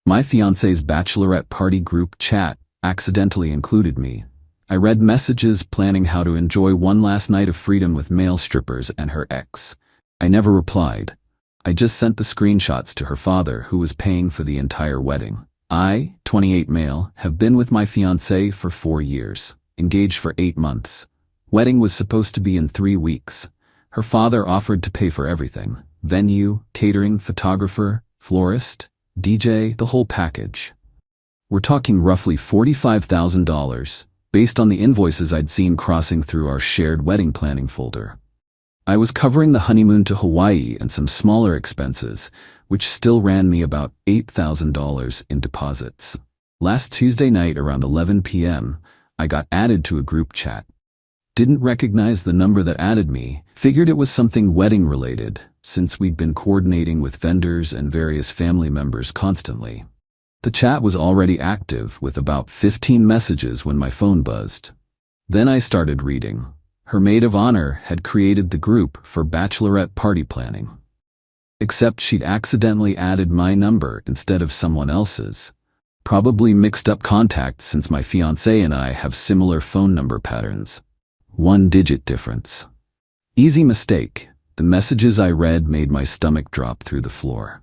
My fiancé's bachelorette party group chat accidentally included me. I read messages planning how to enjoy one last night of freedom with male strippers and her ex. I never replied. I just sent the screenshots to her father, who was paying for the entire wedding. I, 28 male, have been with my fiancé for 4 years, engaged for 8 months. Wedding was supposed to be in 3 weeks. Her father offered to pay for everything: venue, catering, photographer, florist, DJ, the whole package. We're talking roughly $45,000, based on the invoices I'd seen crossing through our shared wedding planning folder. I was covering the honeymoon to Hawaii and some smaller expenses, which still ran me about $8,000 in deposits. Last Tuesday night around 11 p.m., I got added to a group chat. Didn't recognize the number that added me, figured it was something wedding related, since we'd been coordinating with vendors and various family members constantly. The chat was already active with about 15 messages when my phone buzzed. Then I started reading. Her maid of honor had created the group for bachelorette party planning. Except she'd accidentally added my number instead of someone else's. Probably mixed up contacts, since my fiancé and I have similar phone number patterns. 1-digit difference. Easy mistake. The messages I read made my stomach drop through the floor.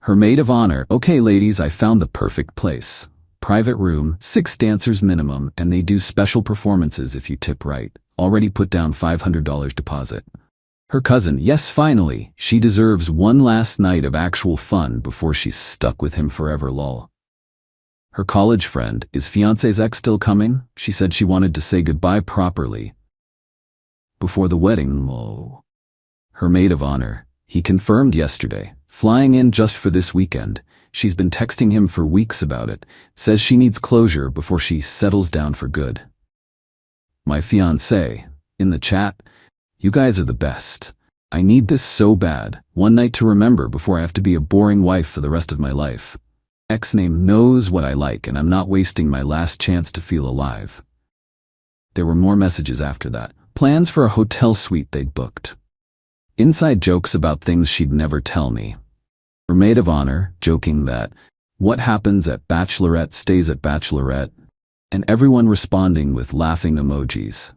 Her maid of honor: okay ladies, I found the perfect place. Private room, 6 dancers minimum, and they do special performances if you tip right. Already put down $500 deposit. Her cousin: yes, finally, she deserves one last night of actual fun before she's stuck with him forever, lol. Her college friend: is fiancé's ex still coming? She said she wanted to say goodbye properly before the wedding, lol. Her maid of honor: he confirmed yesterday, flying in just for this weekend. She's been texting him for weeks about it, says she needs closure before she settles down for good. My fiancé, in the chat: you guys are the best. I need this so bad. One night to remember before I have to be a boring wife for the rest of my life. Ex name knows what I like, and I'm not wasting my last chance to feel alive. There were more messages after that. Plans for a hotel suite they'd booked. Inside jokes about things she'd never tell me. Her maid of honor joking that what happens at Bachelorette stays at Bachelorette, and everyone responding with laughing emojis.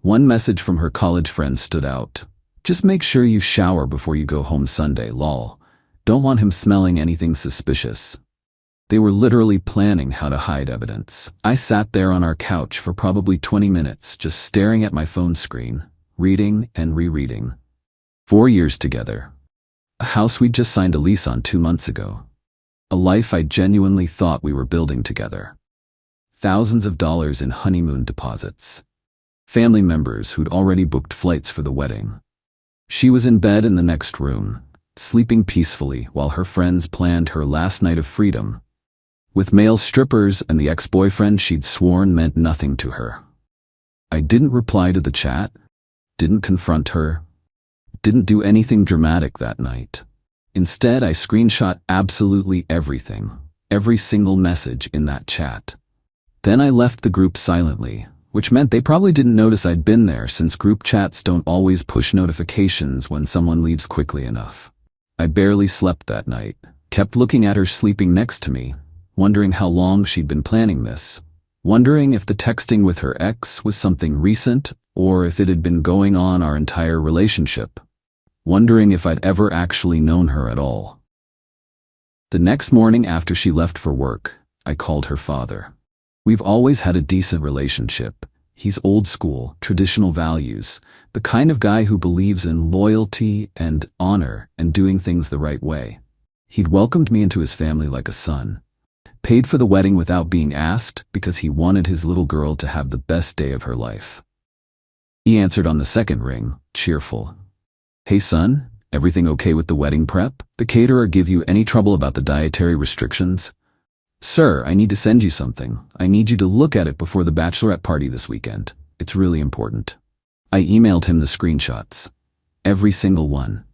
One message from her college friend stood out: just make sure you shower before you go home Sunday, lol. Don't want him smelling anything suspicious. They were literally planning how to hide evidence. I sat there on our couch for probably 20 minutes, just staring at my phone screen, reading and rereading. 4 years together. A house we'd just signed a lease on 2 months ago. A life I genuinely thought we were building together. Thousands of dollars in honeymoon deposits. Family members who'd already booked flights for the wedding. She was in bed in the next room, sleeping peacefully while her friends planned her last night of freedom, with male strippers and the ex-boyfriend she'd sworn meant nothing to her. I didn't reply to the chat, didn't confront her, didn't do anything dramatic that night. Instead, I screenshot absolutely everything, every single message in that chat. Then I left the group silently, which meant they probably didn't notice I'd been there, since group chats don't always push notifications when someone leaves quickly enough. I barely slept that night, kept looking at her sleeping next to me, wondering how long she'd been planning this, wondering if the texting with her ex was something recent or if it had been going on our entire relationship, wondering if I'd ever actually known her at all. The next morning after she left for work, I called her father. We've always had a decent relationship. He's old school, traditional values, the kind of guy who believes in loyalty and honor and doing things the right way. He'd welcomed me into his family like a son, paid for the wedding without being asked because he wanted his little girl to have the best day of her life. He answered on the second ring, cheerful. Hey son, everything okay with the wedding prep? The caterer give you any trouble about the dietary restrictions? Sir, I need to send you something. I need you to look at it before the bachelorette party this weekend. It's really important. I emailed him the screenshots. Every single one.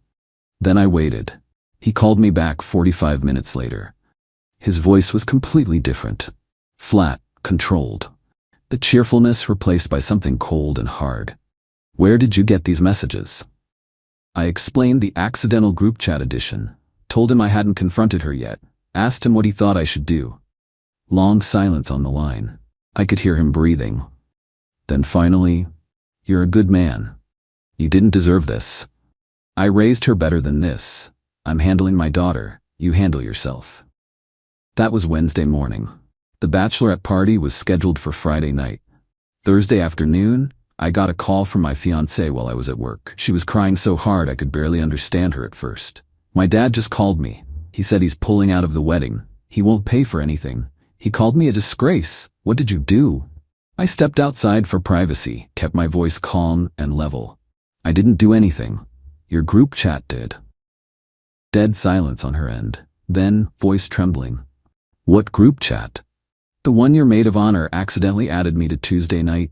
Then I waited. He called me back 45 minutes later. His voice was completely different. Flat, controlled. The cheerfulness replaced by something cold and hard. Where did you get these messages? I explained the accidental group chat edition, told him I hadn't confronted her yet, Asked him what he thought I should do. Long silence on the line. I could hear him breathing. Then finally, "You're a good man. You didn't deserve this. I raised her better than this. I'm handling my daughter. You handle yourself." That was Wednesday morning. The bachelorette party was scheduled for Friday night. Thursday afternoon, I got a call from my fiancée while I was at work. She was crying so hard I could barely understand her at first. "My dad just called me. He said he's pulling out of the wedding. He won't pay for anything. He called me a disgrace. What did you do?" I stepped outside for privacy, kept my voice calm and level. "I didn't do anything. Your group chat did." Dead silence on her end. Then, voice trembling. "What group chat?" "The one your maid of honor accidentally added me to Tuesday night.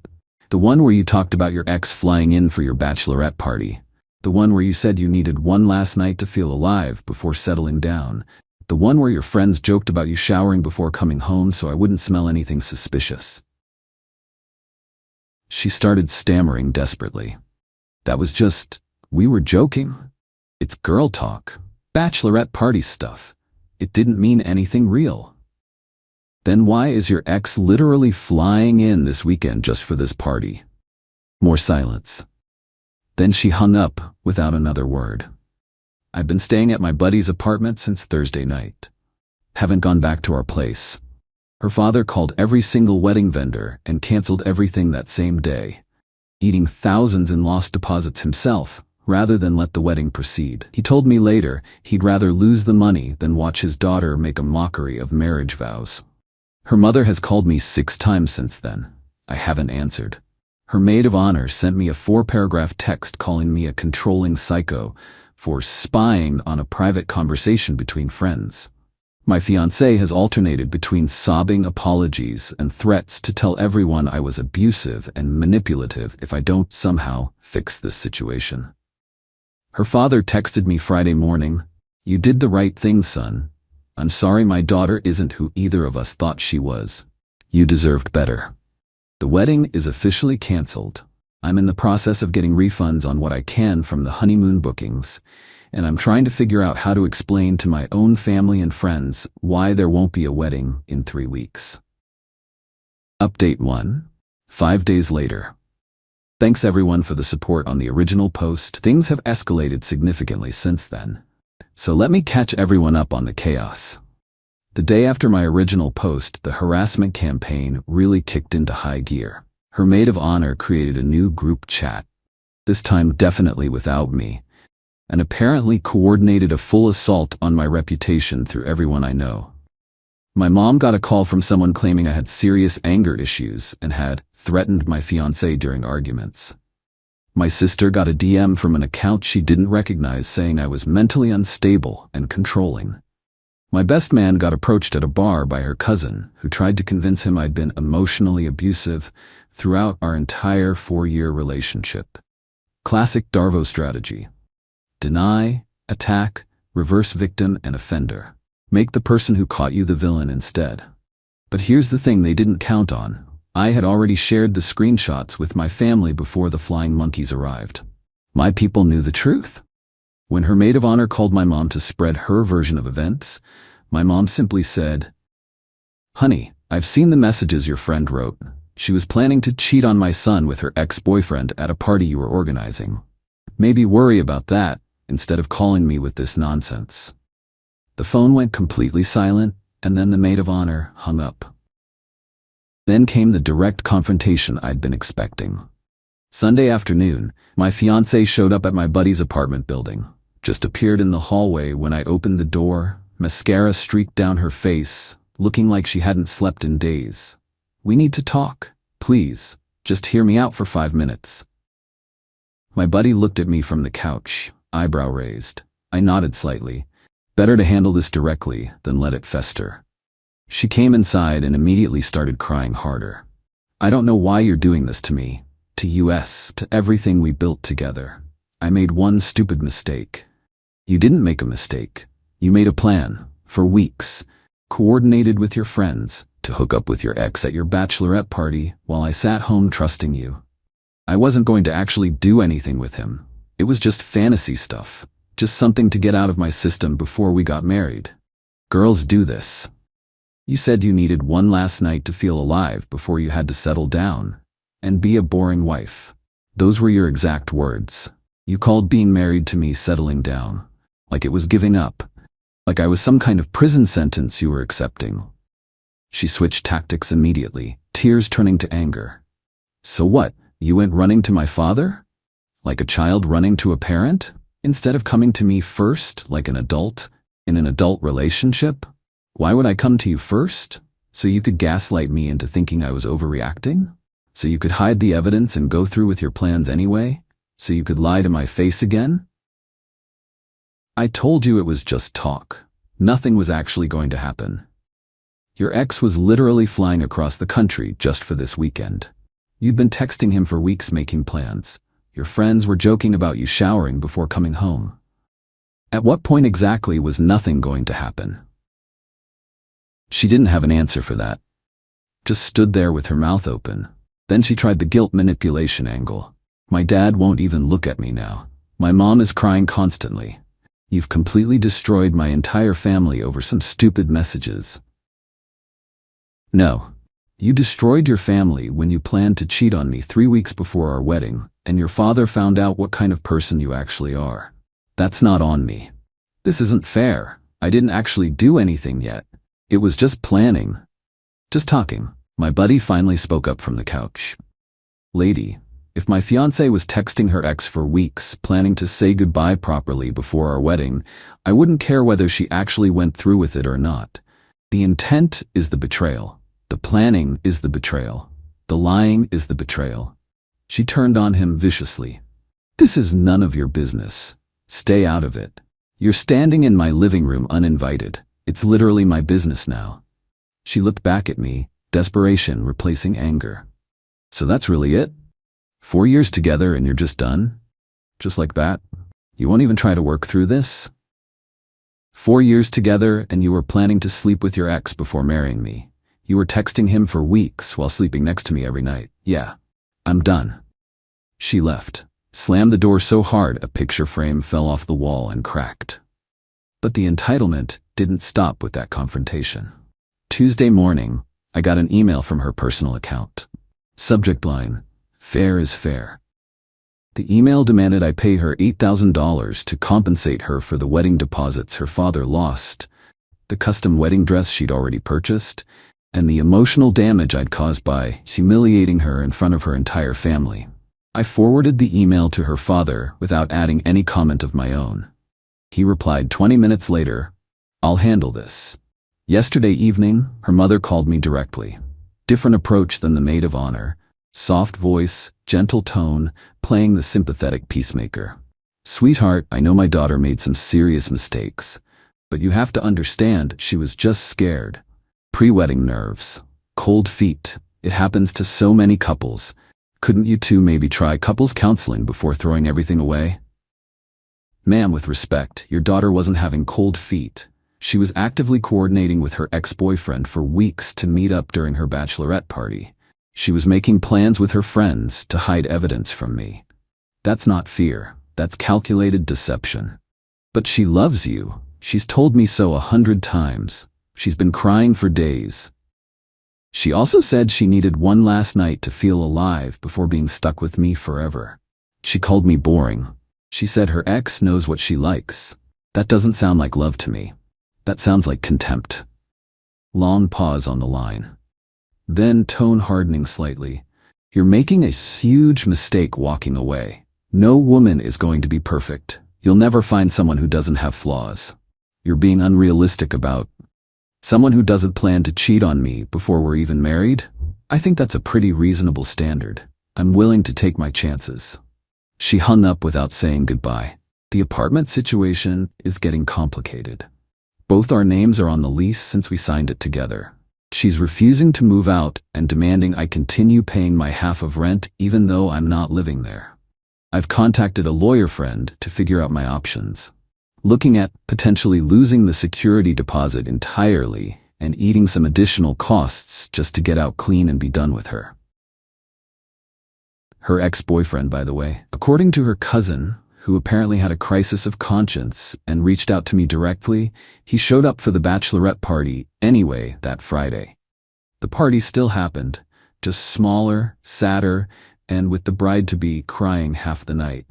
The one where you talked about your ex flying in for your bachelorette party. The one where you said you needed one last night to feel alive before settling down. The one where your friends joked about you showering before coming home so I wouldn't smell anything suspicious." She started stammering desperately. We were joking. It's girl talk. Bachelorette party stuff. It didn't mean anything real." "Then why is your ex literally flying in this weekend just for this party?" More silence. Then she hung up without another word. "I've been staying at my buddy's apartment since Thursday night. Haven't gone back to our place. Her father called every single wedding vendor and canceled everything that same day, eating thousands in lost deposits himself rather than let the wedding proceed. He told me later he'd rather lose the money than watch his daughter make a mockery of marriage vows. Her mother has called me 6 times since then. I haven't answered. Her maid of honor sent me a 4-paragraph text calling me a controlling psycho for spying on a private conversation between friends. My fiancé has alternated between sobbing apologies and threats to tell everyone I was abusive and manipulative if I don't somehow fix this situation. Her father texted me Friday morning, "You did the right thing, son. I'm sorry my daughter isn't who either of us thought she was. You deserved better. The wedding is officially canceled. I'm in the process of getting refunds on what I can from the honeymoon bookings, and I'm trying to figure out how to explain to my own family and friends why there won't be a wedding in 3 weeks." Update 1. 5 days later. Thanks everyone for the support on the original post. Things have escalated significantly since then. So let me catch everyone up on the chaos. The day after my original post, the harassment campaign really kicked into high gear. Her maid of honor created a new group chat, this time definitely without me, and apparently coordinated a full assault on my reputation through everyone I know. My mom got a call from someone claiming I had serious anger issues and had threatened my fiancé during arguments. My sister got a DM from an account she didn't recognize saying I was mentally unstable and controlling. My best man got approached at a bar by her cousin, who tried to convince him I'd been emotionally abusive throughout our entire 4-year relationship. Classic Darvo strategy. Deny, attack, reverse victim and offender. Make the person who caught you the villain instead. But here's the thing they didn't count on. I had already shared the screenshots with my family before the flying monkeys arrived. My people knew the truth. When her maid of honor called my mom to spread her version of events, my mom simply said, "Honey, I've seen the messages your friend wrote. She was planning to cheat on my son with her ex-boyfriend at a party you were organizing. Maybe worry about that instead of calling me with this nonsense." The phone went completely silent, and then the maid of honor hung up. Then came the direct confrontation I'd been expecting. Sunday afternoon, my fiancé showed up at my buddy's apartment building, just appeared in the hallway when I opened the door, mascara streaked down her face, looking like she hadn't slept in days. "We need to talk, please. Just hear me out for 5 minutes." My buddy looked at me from the couch, eyebrow raised. I nodded slightly. Better to handle this directly than let it fester. She came inside and immediately started crying harder. "I don't know why you're doing this to me, to us, to everything we built together. I made one stupid mistake." "You didn't make a mistake. You made a plan, for weeks, coordinated with your friends, to hook up with your ex at your bachelorette party while I sat home trusting you. I wasn't going to actually do anything with him. It was just fantasy stuff, just something to get out of my system before we got married. Girls do this. You said you needed one last night to feel alive before you had to settle down and be a boring wife. Those were your exact words. You called being married to me settling down, like it was giving up, like I was some kind of prison sentence you were accepting. She switched tactics immediately, tears turning to anger. So what, you went running to my father? Like a child running to a parent? Instead of coming to me first, like an adult, in an adult relationship? Why would I come to you first? So you could gaslight me into thinking I was overreacting? So you could hide the evidence and go through with your plans anyway? So you could lie to my face again? I told you it was just talk. Nothing was actually going to happen. Your ex was literally flying across the country just for this weekend. You'd been texting him for weeks making plans. Your friends were joking about you showering before coming home. At what point exactly was nothing going to happen? She didn't have an answer for that. Just stood there with her mouth open. Then she tried the guilt manipulation angle. My dad won't even look at me now. My mom is crying constantly. You've completely destroyed my entire family over some stupid messages. No. You destroyed your family when you planned to cheat on me 3 weeks before our wedding, and your father found out what kind of person you actually are. That's not on me. This isn't fair. I didn't actually do anything yet. It was just planning. Just talking. My buddy finally spoke up from the couch. Lady, if my fiancée was texting her ex for weeks, planning to say goodbye properly before our wedding, I wouldn't care whether she actually went through with it or not. The intent is the betrayal. The planning is the betrayal. The lying is the betrayal. She turned on him viciously. This is none of your business. Stay out of it. You're standing in my living room uninvited. It's literally my business now. She looked back at me, desperation replacing anger. So that's really it? 4 years together and you're just done? Just like that? You won't even try to work through this? 4 years together and you were planning to sleep with your ex before marrying me. You were texting him for weeks while sleeping next to me every night. Yeah, I'm done. She left, slammed the door so hard a picture frame fell off the wall and cracked. But the entitlement didn't stop with that confrontation. Tuesday morning, I got an email from her personal account. Subject line, fair is fair. The email demanded I pay her $8,000 to compensate her for the wedding deposits her father lost, the custom wedding dress she'd already purchased, and the emotional damage I'd caused by humiliating her in front of her entire family. I forwarded the email to her father without adding any comment of my own. He replied 20 minutes later, I'll handle this. Yesterday evening, her mother called me directly. Different approach than the maid of honor. Soft voice, gentle tone, playing the sympathetic peacemaker. Sweetheart, I know my daughter made some serious mistakes, but you have to understand she was just scared. Pre-wedding nerves. Cold feet. It happens to so many couples. Couldn't you two maybe try couples counseling before throwing everything away? Ma'am, with respect, your daughter wasn't having cold feet. She was actively coordinating with her ex-boyfriend for weeks to meet up during her bachelorette party. She was making plans with her friends to hide evidence from me. That's not fear. That's calculated deception. But she loves you. She's told me so 100 times. She's been crying for days. She also said she needed one last night to feel alive before being stuck with me forever. She called me boring. She said her ex knows what she likes. That doesn't sound like love to me. That sounds like contempt. Long pause on the line. Then tone hardening slightly. You're making a huge mistake walking away. No woman is going to be perfect. You'll never find someone who doesn't have flaws. You're being unrealistic about someone who doesn't plan to cheat on me before we're even married. I think that's a pretty reasonable standard. I'm willing to take my chances. She hung up without saying goodbye. The apartment situation is getting complicated. Both our names are on the lease since we signed it together. She's refusing to move out and demanding I continue paying my half of rent even though I'm not living there. I've contacted a lawyer friend to figure out my options. Looking at potentially losing the security deposit entirely and eating some additional costs just to get out clean and be done with her. Her ex-boyfriend, by the way, according to her cousin, who apparently had a crisis of conscience and reached out to me directly, he showed up for the bachelorette party anyway that Friday. The party still happened, just smaller, sadder, and with the bride-to-be crying half the night.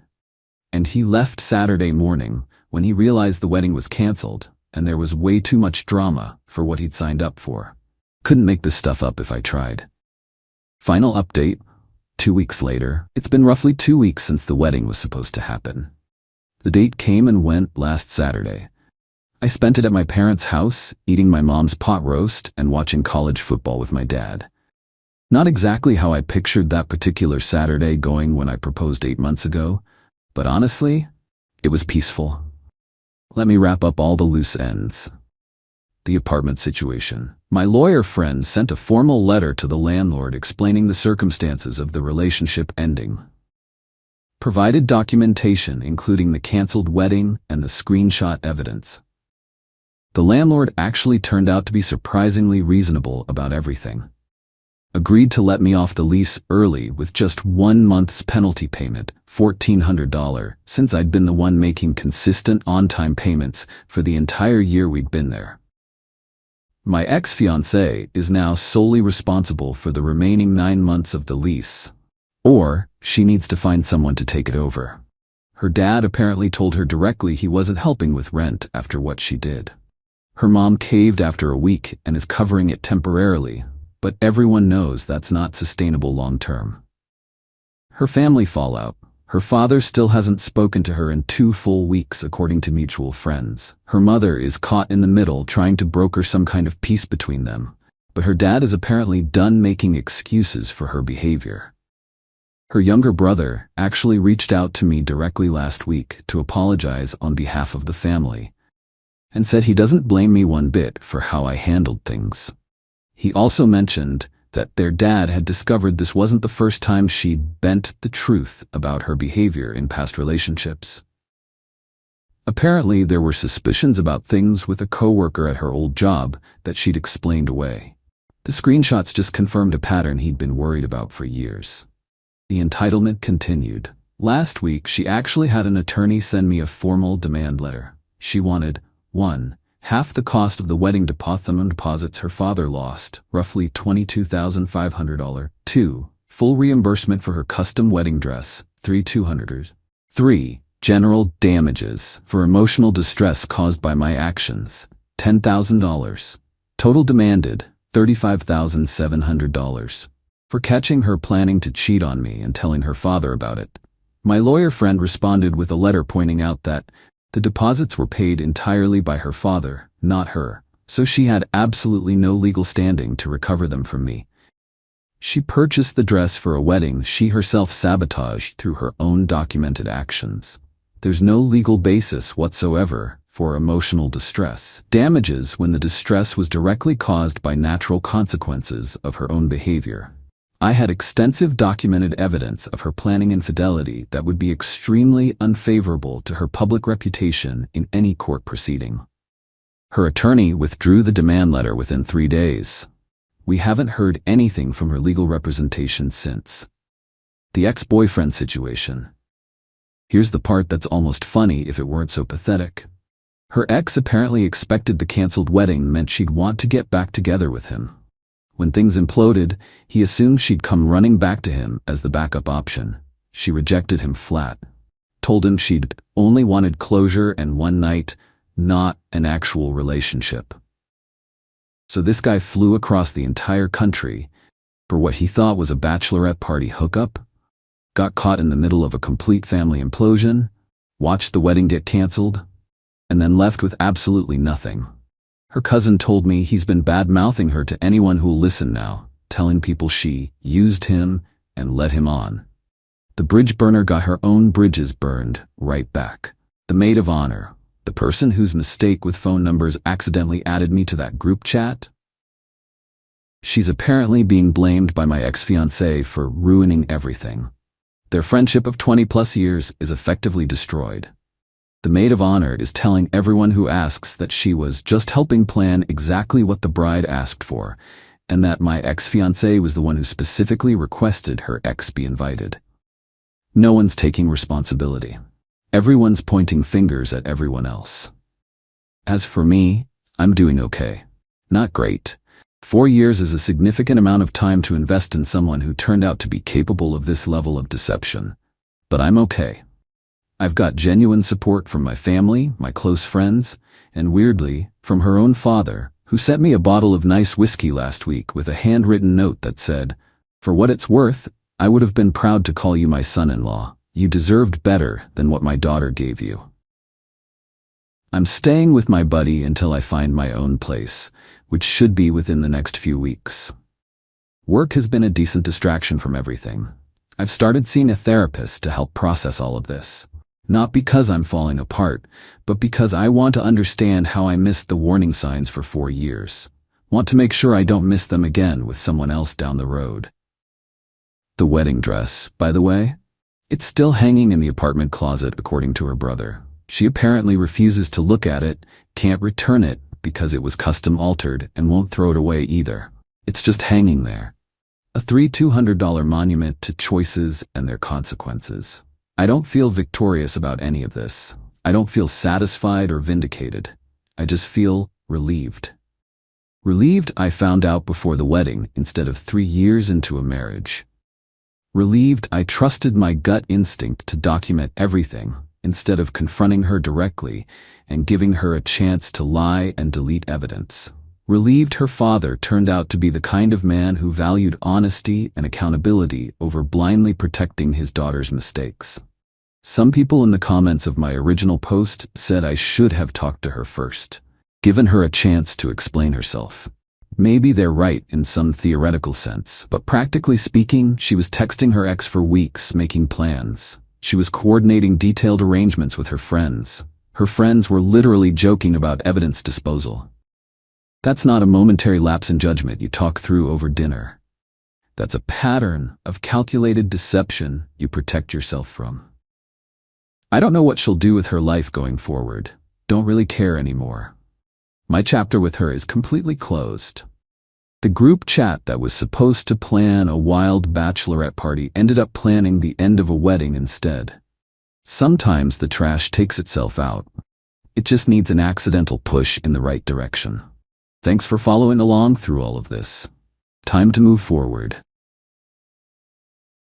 And he left Saturday morning when he realized the wedding was canceled and there was way too much drama for what he'd signed up for. Couldn't make this stuff up if I tried. Final update, 2 weeks later. It's been roughly 2 weeks since the wedding was supposed to happen. The date came and went last Saturday. I spent it at my parents' house, eating my mom's pot roast and watching college football with my dad. Not exactly how I pictured that particular Saturday going when I proposed 8 months ago, but honestly, it was peaceful. Let me wrap up all the loose ends. The apartment situation. My lawyer friend sent a formal letter to the landlord explaining the circumstances of the relationship ending. Provided documentation including the canceled wedding and the screenshot evidence. The landlord actually turned out to be surprisingly reasonable about everything. Agreed to let me off the lease early with just 1 month's penalty payment, $1,400, since I'd been the one making consistent on-time payments for the entire year we'd been there. My ex-fiancée is now solely responsible for the remaining 9 months of the lease. Or, she needs to find someone to take it over. Her dad apparently told her directly he wasn't helping with rent after what she did. Her mom caved after a week and is covering it temporarily, but everyone knows that's not sustainable long-term. Her family fallout. Her father still hasn't spoken to her in 2 full weeks according to mutual friends. Her mother is caught in the middle trying to broker some kind of peace between them, but her dad is apparently done making excuses for her behavior. Her younger brother actually reached out to me directly last week to apologize on behalf of the family, and said he doesn't blame me one bit for how I handled things. He also mentioned that their dad had discovered this wasn't the first time she'd bent the truth about her behavior in past relationships. Apparently, there were suspicions about things with a coworker at her old job that she'd explained away. The screenshots just confirmed a pattern he'd been worried about for years. The entitlement continued. Last week, she actually had an attorney send me a formal demand letter. She wanted 1. Half the cost of the wedding deposits her father lost, roughly $22,500. 2. Full reimbursement for her custom wedding dress, $3,200. 3. General damages for emotional distress caused by my actions, $10,000. Total demanded, $35,700. For catching her planning to cheat on me and telling her father about it. My lawyer friend responded with a letter pointing out that the deposits were paid entirely by her father, not her, so she had absolutely no legal standing to recover them from me. She purchased the dress for a wedding she herself sabotaged through her own documented actions. There's no legal basis whatsoever for emotional distress. Damages when the distress was directly caused by natural consequences of her own behavior. I had extensive documented evidence of her planning infidelity that would be extremely unfavorable to her public reputation in any court proceeding. Her attorney withdrew the demand letter within 3 days. We haven't heard anything from her legal representation since. The ex-boyfriend situation. Here's the part that's almost funny if it weren't so pathetic. Her ex apparently expected the canceled wedding meant she'd want to get back together with him. When things imploded, he assumed she'd come running back to him as the backup option. She rejected him flat. Told him she'd only wanted closure and one night, not an actual relationship. So this guy flew across the entire country for what he thought was a bachelorette party hookup, got caught in the middle of a complete family implosion, watched the wedding get canceled, and then left with absolutely nothing. Her cousin told me he's been bad-mouthing her to anyone who'll listen now, telling people she used him and led him on. The bridge burner got her own bridges burned right back. The maid of honor, the person whose mistake with phone numbers accidentally added me to that group chat. She's apparently being blamed by my ex-fiancé for ruining everything. Their friendship of 20+ years is effectively destroyed. The maid of honor is telling everyone who asks that she was just helping plan exactly what the bride asked for, and that my ex-fiancé was the one who specifically requested her ex be invited. No one's taking responsibility. Everyone's pointing fingers at everyone else. As for me, I'm doing okay. Not great. 4 years is a significant amount of time to invest in someone who turned out to be capable of this level of deception. But I'm okay. I've got genuine support from my family, my close friends, and weirdly, from her own father, who sent me a bottle of nice whiskey last week with a handwritten note that said, "For what it's worth, I would have been proud to call you my son-in-law. You deserved better than what my daughter gave you." I'm staying with my buddy until I find my own place, which should be within the next few weeks. Work has been a decent distraction from everything. I've started seeing a therapist to help process all of this. Not because I'm falling apart, but because I want to understand how I missed the warning signs for 4 years. Want to make sure I don't miss them again with someone else down the road. The wedding dress, by the way, it's still hanging in the apartment closet according to her brother. She apparently refuses to look at it, can't return it because it was custom altered, and won't throw it away either. It's just hanging there. A $200 monument to choices and their consequences. I don't feel victorious about any of this. I don't feel satisfied or vindicated. I just feel relieved. Relieved I found out before the wedding instead of 3 years into a marriage. Relieved I trusted my gut instinct to document everything instead of confronting her directly and giving her a chance to lie and delete evidence. Relieved her father turned out to be the kind of man who valued honesty and accountability over blindly protecting his daughter's mistakes. Some people in the comments of my original post said I should have talked to her first, given her a chance to explain herself. Maybe they're right in some theoretical sense, but practically speaking, she was texting her ex for weeks, making plans. She was coordinating detailed arrangements with her friends. Her friends were literally joking about evidence disposal. That's not a momentary lapse in judgment you talk through over dinner. That's a pattern of calculated deception you protect yourself from. I don't know what she'll do with her life going forward. Don't really care anymore. My chapter with her is completely closed. The group chat that was supposed to plan a wild bachelorette party ended up planning the end of a wedding instead. Sometimes the trash takes itself out. It just needs an accidental push in the right direction. Thanks for following along through all of this. Time to move forward.